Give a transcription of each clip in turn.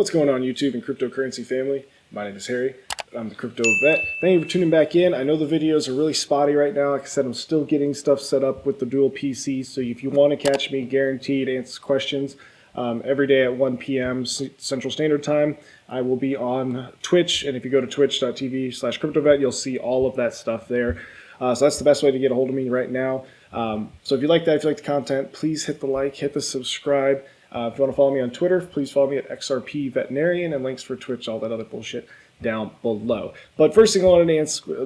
What's going on, YouTube and cryptocurrency family? My name is Harry. I'm the Crypto Vet. Thank you for tuning back in. I know the videos are really spotty right now. Like I said, I'm still getting stuff set up with the dual PC, so if you want to catch me, guaranteed answer questions every day at 1 p.m. Central Standard Time. I will be on Twitch, and if you go to twitch.tv/cryptovet, you'll see all of that stuff there. So that's the best way to get a hold of me right now. So if you like that, if you like the content, please hit the like, hit the subscribe. If you want to follow me on Twitter, please follow me at XRP Veterinarian, and links for Twitch, all that other bullshit down below. But first thing I wanted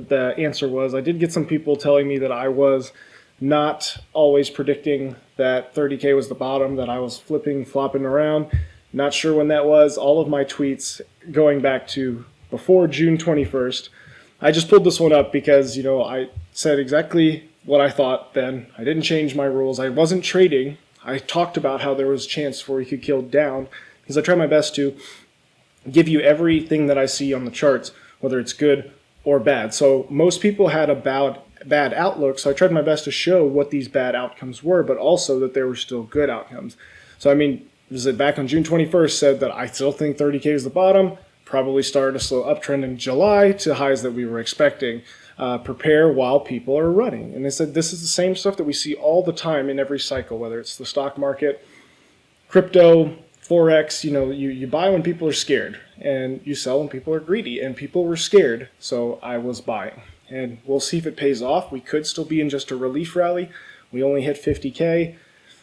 to answer was I did get some people telling me that I was not always predicting that 30K was the bottom, that I was flopping around. Not sure when that was. All of my tweets going back to before June 21st. I just pulled this one up because, I said exactly what I thought then. I didn't change my rules. I wasn't trading. I talked about how there was a chance where he could kill down because I try my best to give you everything that I see on the charts, whether it's good or bad. So most people had a bad outlook, so I tried my best to show what these bad outcomes were, but also that there were still good outcomes. So I mean, back on June 21st said that I still think 30K is the bottom, probably started a slow uptrend in July to highs that we were expecting. Prepare while people are running. And they said this is the same stuff that we see all the time in every cycle, whether it's the stock market, crypto, Forex. You buy when people are scared and you sell when people are greedy, and people were scared, so I was buying. And we'll see if it pays off. We could still be in just a relief rally. We only hit 50K.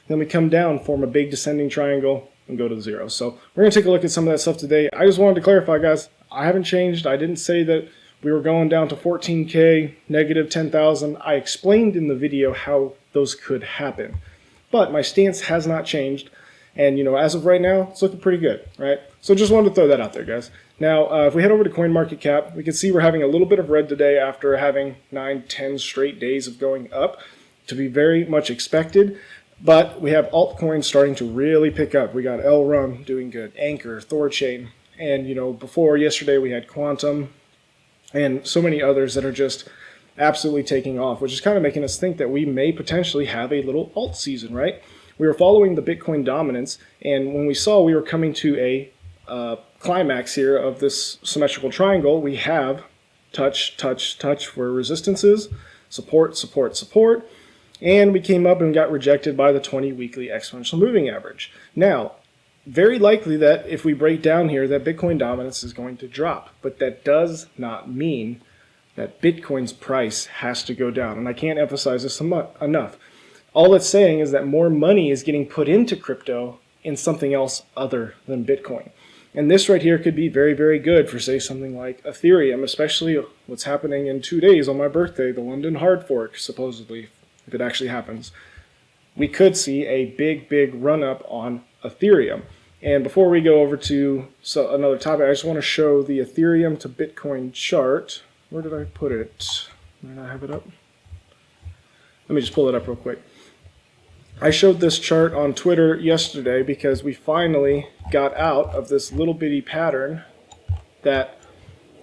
Then we come down, form a big descending triangle, and go to zero. So we're going to take a look at some of that stuff today. I just wanted to clarify, guys, I haven't changed. I didn't say that we were going down to 14K, negative 10,000. I explained in the video how those could happen. But my stance has not changed. And, as of right now, it's looking pretty good, right? So just wanted to throw that out there, guys. Now, if we head over to CoinMarketCap, we can see we're having a little bit of red today after having 9-10 straight days of going up, to be very much expected. But we have altcoins starting to really pick up. We got LRUM doing good, Anchor, Thorchain, and, before yesterday we had Quantum, and so many others that are just absolutely taking off, which is kind of making us think that we may potentially have a little alt season, right? We were following the Bitcoin dominance, and when we saw we were coming to a climax here of this symmetrical triangle, we have touch, touch, touch for resistances, support, support, support, and we came up and got rejected by the 20 weekly exponential moving average. Now, very likely that if we break down here that Bitcoin dominance is going to drop, but that does not mean that Bitcoin's price has to go down, and I can't emphasize this enough. All it's saying is that more money is getting put into crypto in something else other than Bitcoin. And this right here could be very, very good for, say, something like Ethereum, especially what's happening in 2 days on my birthday, the London hard fork, supposedly, if it actually happens. We could see a big, big run-up on Ethereum. And before we go over to another topic, I just want to show the Ethereum to Bitcoin chart. Where did I put it? Did I have it up? Let me just pull it up real quick. I showed this chart on Twitter yesterday because we finally got out of this little bitty pattern that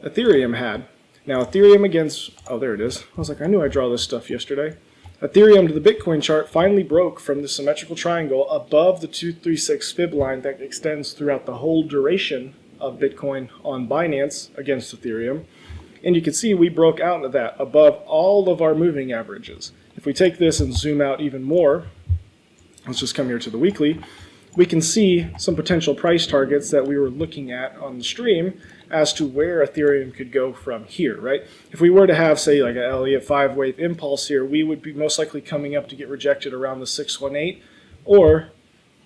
Ethereum had. Now Ethereum against, oh there it is. I was like, I knew I'd draw this stuff yesterday. Ethereum to the Bitcoin chart finally broke from the symmetrical triangle above the 236 fib line that extends throughout the whole duration of Bitcoin on Binance against Ethereum. And you can see we broke out of that above all of our moving averages. If we take this and zoom out even more, let's just come here to the weekly, we can see some potential price targets that we were looking at on the stream as to where Ethereum could go from here, right? If we were to have, say, like an Elliott 5-wave impulse here, we would be most likely coming up to get rejected around the 618 or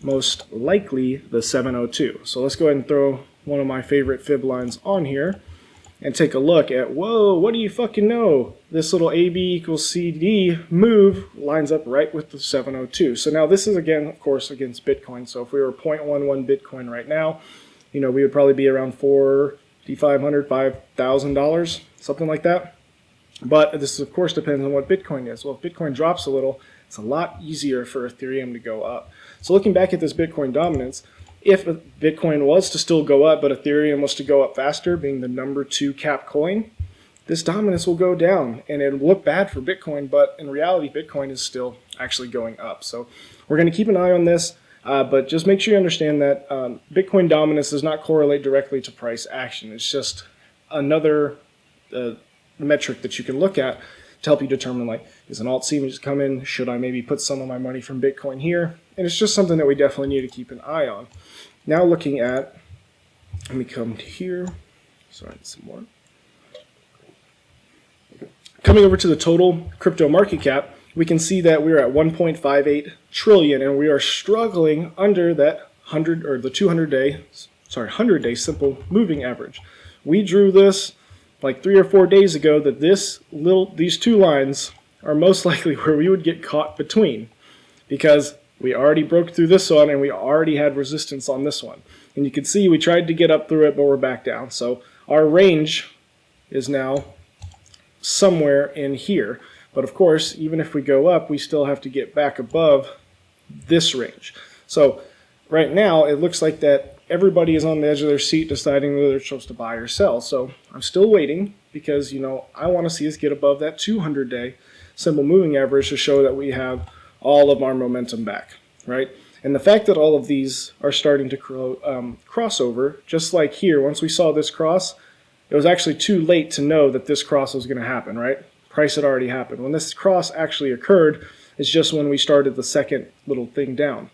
most likely the 702. So let's go ahead and throw one of my favorite fib lines on here and take a look at, whoa, what do you fucking know? This little AB equals CD move lines up right with the 702. So now this is, again, of course, against Bitcoin. So if we were 0.11 Bitcoin right now, we would probably be around $4,500, $5,000, something like that. But this, of course, depends on what Bitcoin is. Well, if Bitcoin drops a little, it's a lot easier for Ethereum to go up. So looking back at this Bitcoin dominance, if Bitcoin was to still go up, but Ethereum was to go up faster, being the number 2 cap coin, this dominance will go down, and it'll look bad for Bitcoin, but in reality, Bitcoin is still actually going up. So we're going to keep an eye on this. But just make sure you understand that Bitcoin dominance does not correlate directly to price action. It's just another metric that you can look at to help you determine, like, is an alt seeming to come in? Should I maybe put some of my money from Bitcoin here? And it's just something that we definitely need to keep an eye on. Now looking at, let me come to here. Sorry, some more. Coming over to the total crypto market cap, we can see that we're at 1.58 trillion, and we are struggling under that 100-day simple moving average. We drew this like 3 or 4 days ago that these two lines are most likely where we would get caught between, because we already broke through this one and we already had resistance on this one. And you can see we tried to get up through it, but we're back down. So our range is now somewhere in here. But of course, even if we go up, we still have to get back above this range. So right now, it looks like that everybody is on the edge of their seat deciding whether they're supposed to buy or sell. So I'm still waiting because, I want to see us get above that 200-day simple moving average to show that we have all of our momentum back, right? And the fact that all of these are starting to cross over, just like here, once we saw this cross, it was actually too late to know that this cross was going to happen, right? Price had already happened. When this cross actually occurred, it's just when we started the second little thing down.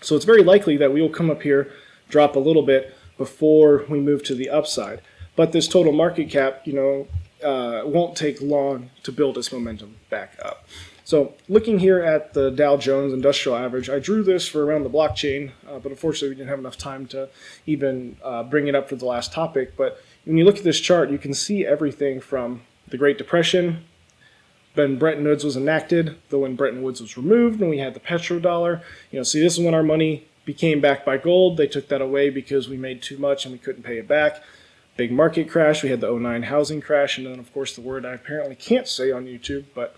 So it's very likely that we will come up here, drop a little bit before we move to the upside. But this total market cap, won't take long to build its momentum back up. So looking here at the Dow Jones Industrial Average, I drew this for around the blockchain, but unfortunately we didn't have enough time to even bring it up for the last topic. But when you look at this chart, you can see everything from the Great Depression, when Bretton Woods was enacted, when Bretton Woods was removed, and we had the petrodollar. See, this is when our money became backed by gold. They took that away because we made too much and we couldn't pay it back. Big market crash. We had the 2009 housing crash, and then, of course, the word I apparently can't say on YouTube, but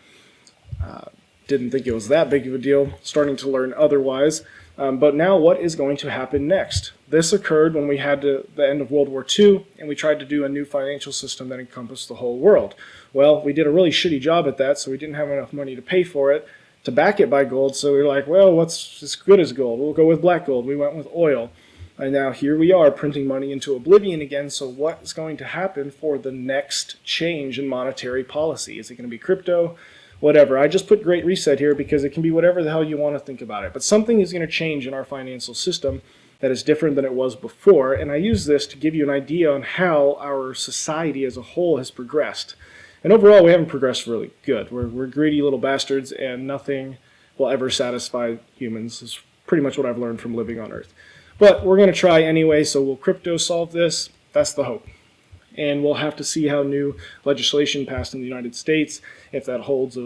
didn't think it was that big of a deal. Starting to learn otherwise. But now what is going to happen next? This occurred when we had the end of World War II, and we tried to do a new financial system that encompassed the whole world. Well, we did a really shitty job at that, so we didn't have enough money to pay for it, to back it by gold. So we were like, well, what's as good as gold? We'll go with black gold. We went with oil. And now here we are printing money into oblivion again. So what is going to happen for the next change in monetary policy? Is it going to be crypto? Whatever. I just put Great Reset here because it can be whatever the hell you want to think about it. But something is going to change in our financial system that is different than it was before. And I use this to give you an idea on how our society as a whole has progressed. And overall, we haven't progressed really good. We're greedy little bastards, and nothing will ever satisfy humans. Is pretty much what I've learned from living on Earth. But we're going to try anyway, so will crypto solve this? That's the hope. And we'll have to see how new legislation passed in the United States, if that holds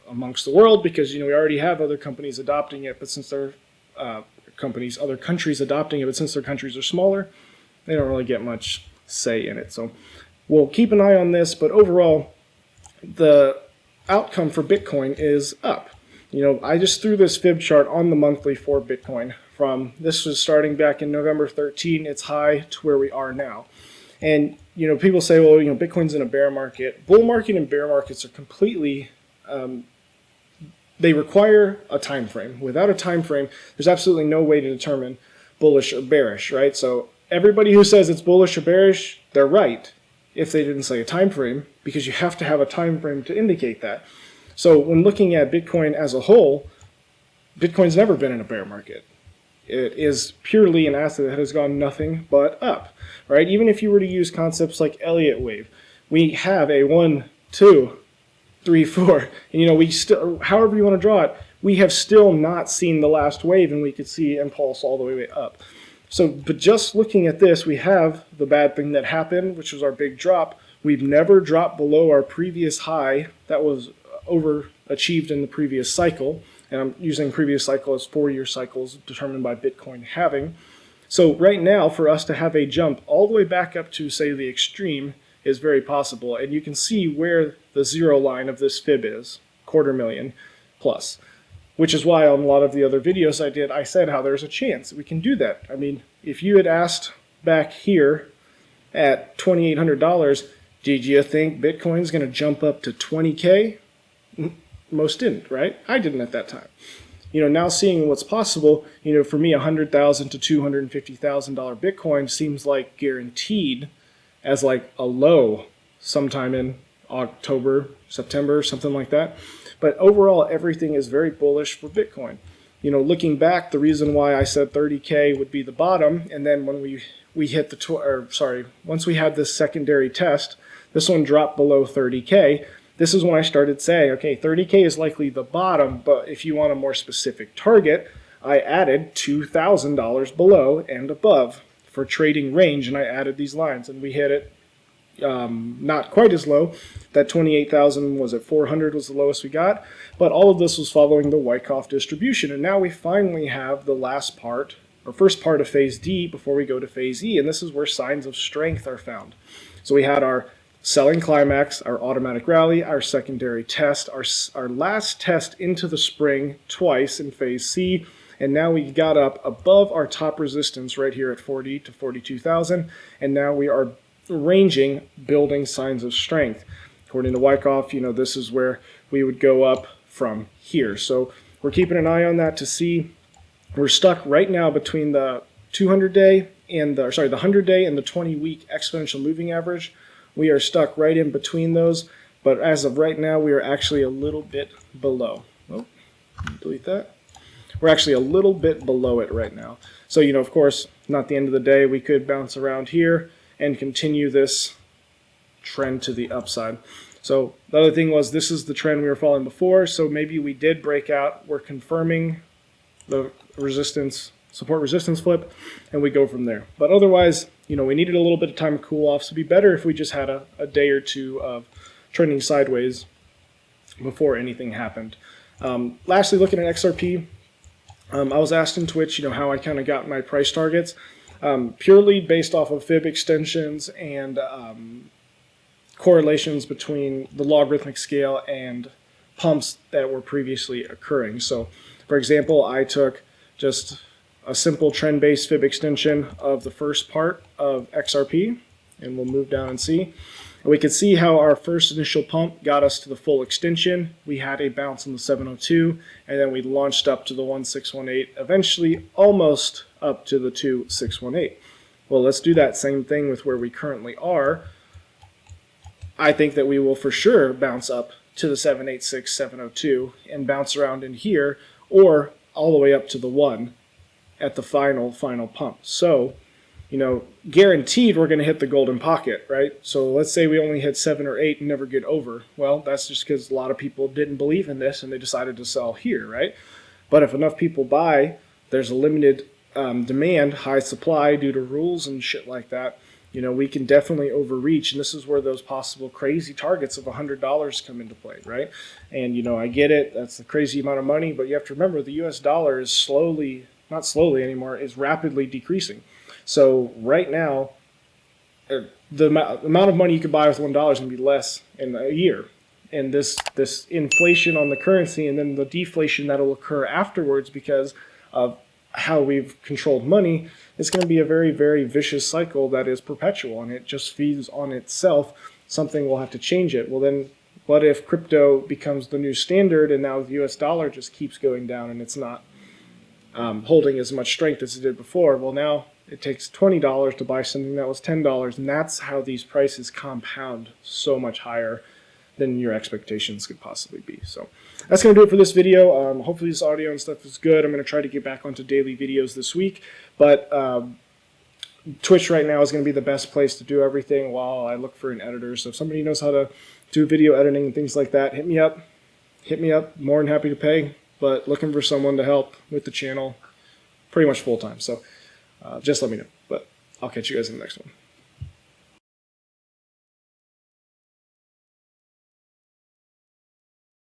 amongst the world, because we already have other companies adopting it, but since they're other countries adopting it, but since their countries are smaller, they don't really get much say in it. So we'll keep an eye on this, but overall, the outcome for Bitcoin is up. I just threw this fib chart on the monthly for Bitcoin from, this was starting back in November 13, its high, to where we are now. And, people say, well, Bitcoin's in a bear market. Bull market and bear markets are completely, they require a time frame. Without a time frame, there's absolutely no way to determine bullish or bearish, right? So everybody who says it's bullish or bearish, they're right if they didn't say a time frame, because you have to have a time frame to indicate that. So when looking at Bitcoin as a whole, Bitcoin's never been in a bear market. It is purely an asset that has gone nothing but up, right? Even if you were to use concepts like Elliott wave, we have a 1, 2, 3, 4, and we still, however you want to draw it, we have still not seen the last wave, and we could see impulse all the way up. So, but just looking at this, we have the bad thing that happened, which was our big drop. We've never dropped below our previous high that was overachieved in the previous cycle. And I'm using previous cycle as 4-year cycles determined by Bitcoin halving. So right now, for us to have a jump all the way back up to, say, the extreme is very possible. And you can see where the zero line of this fib is, 250,000 plus. Which is why on a lot of the other videos I did, I said how there's a chance we can do that. I mean, if you had asked back here at $2,800, did you think Bitcoin's going to jump up to 20K? Most didn't, right? I didn't at that time. now seeing what's possible, for me, $100,000 to $250,000 Bitcoin seems like guaranteed as like a low sometime in October, September, something like that. But overall, everything is very bullish for Bitcoin. Looking back, the reason why I said 30K would be the bottom, and then when we hit once we had this secondary test, this one dropped below 30K. This is when I started saying, okay, 30K is likely the bottom, but if you want a more specific target, I added $2,000 below and above for trading range, and I added these lines, and we hit it not quite as low. That 28,000 was at 400 was the lowest we got, but all of this was following the Wyckoff distribution, and now we finally have the last part, or first part of phase D before we go to phase E, and this is where signs of strength are found. So we had our selling climax, our automatic rally, our secondary test, our last test into the spring twice in phase C, and now we got up above our top resistance right here at 40 to 42,000, and now we are ranging, building signs of strength. According to Wyckoff, this is where we would go up from here. So we're keeping an eye on that to see. We're stuck right now between the 200-day and the 100-day and the 20-week exponential moving average. We are stuck right in between those, but as of right now, we are actually a little bit below. Oh, delete that. We're actually a little bit below it right now. So, of course, not the end of the day. We could bounce around here and continue this trend to the upside. So the other thing was, this is the trend we were following before, so maybe we did break out. We're confirming the support resistance flip, and we go from there. But otherwise, we needed a little bit of time to cool off, so it'd be better if we just had a day or two of trending sideways before anything happened. Lastly, looking at XRP, I was asked in Twitch, how I kind of got my price targets. Purely based off of fib extensions and correlations between the logarithmic scale and pumps that were previously occurring. So, for example, I took just a simple trend-based fib extension of the first part of XRP, and we'll move down and see. And we can see how our first initial pump got us to the full extension. We had a bounce on the 702, and then we launched up to the 1618, eventually almost up to the 2618. Well, let's do that same thing with where we currently are. I think that we will for sure bounce up to the 786, 702 and bounce around in here, or all the way up to the 1 at the final pump. So, guaranteed we're going to hit the golden pocket, right? So let's say we only hit 7 or 8 and never get over. Well, that's just because a lot of people didn't believe in this and they decided to sell here, right? But if enough people buy, there's a limited demand, high supply due to rules and shit like that. We can definitely overreach, and this is where those possible crazy targets of $100 come into play, right? And, I get it, that's a crazy amount of money, but you have to remember the US dollar is not slowly anymore, is rapidly decreasing. So right now, the amount of money you could buy with $1 is going to be less in a year. And this inflation on the currency and then the deflation that will occur afterwards because of how we've controlled money, it's going to be a very, very vicious cycle that is perpetual, and it just feeds on itself. Something will have to change it. Well, then what if crypto becomes the new standard and now the US dollar just keeps going down and it's not holding as much strength as it did before? Well, now it takes $20 to buy something that was $10, and that's how these prices compound so much higher than your expectations could possibly be. So that's going to do it for this video. Hopefully this audio and stuff is good. I'm going to try to get back onto daily videos this week, but Twitch right now is going to be the best place to do everything while I look for an editor. So if somebody knows how to do video editing and things like that, hit me up. More than happy to pay, but looking for someone to help with the channel pretty much full time. So just let me know, but I'll catch you guys in the next one.